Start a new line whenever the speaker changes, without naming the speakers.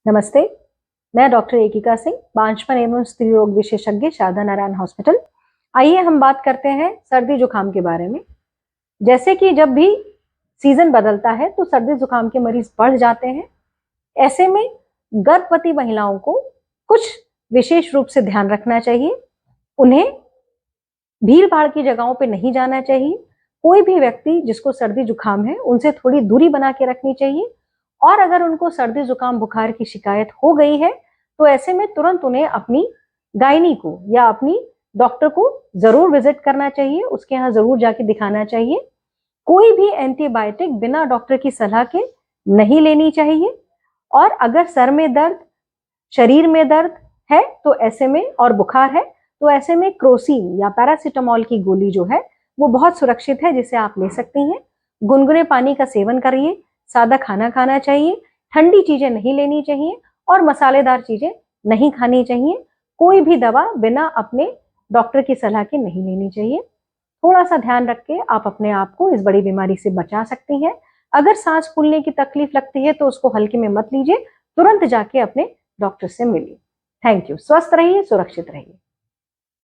नमस्ते, मैं डॉक्टर एकिका सिंह, बांझपन एवं स्त्री रोग विशेषज्ञ, शारदा नारायण हॉस्पिटल। आइए हम बात करते हैं सर्दी जुकाम के बारे में। जैसे कि जब भी सीजन बदलता है तो सर्दी जुकाम के मरीज बढ़ जाते हैं। ऐसे में गर्भवती महिलाओं को कुछ विशेष रूप से ध्यान रखना चाहिए। उन्हें भीड़ भाड़ की जगहों पर नहीं जाना चाहिए। कोई भी व्यक्ति जिसको सर्दी जुकाम है उनसे थोड़ी दूरी बना के रखनी चाहिए। और अगर उनको सर्दी जुकाम बुखार की शिकायत हो गई है तो ऐसे में तुरंत उन्हें अपनी गायनी को या अपनी डॉक्टर को जरूर विजिट करना चाहिए, उसके यहाँ जरूर जाके दिखाना चाहिए। कोई भी एंटीबायोटिक बिना डॉक्टर की सलाह के नहीं लेनी चाहिए। और अगर सर में दर्द, शरीर में दर्द है तो ऐसे में, और बुखार है तो ऐसे में क्रोसिन या पैरासिटामोल की गोली जो है वो बहुत सुरक्षित है, जिसे आप ले सकती हैं। गुनगुने पानी का सेवन करिए, सादा खाना खाना चाहिए, ठंडी चीजें नहीं लेनी चाहिए और मसालेदार चीजें नहीं खानी चाहिए। कोई भी दवा बिना अपने डॉक्टर की सलाह के नहीं लेनी चाहिए। थोड़ा सा ध्यान रख के आप अपने आप को इस बड़ी बीमारी से बचा सकती हैं। अगर सांस फूलने की तकलीफ लगती है तो उसको हल्के में मत लीजिए, तुरंत जाके अपने डॉक्टर से मिलिए। Thank you. स्वस्थ रहिए, सुरक्षित रहिए।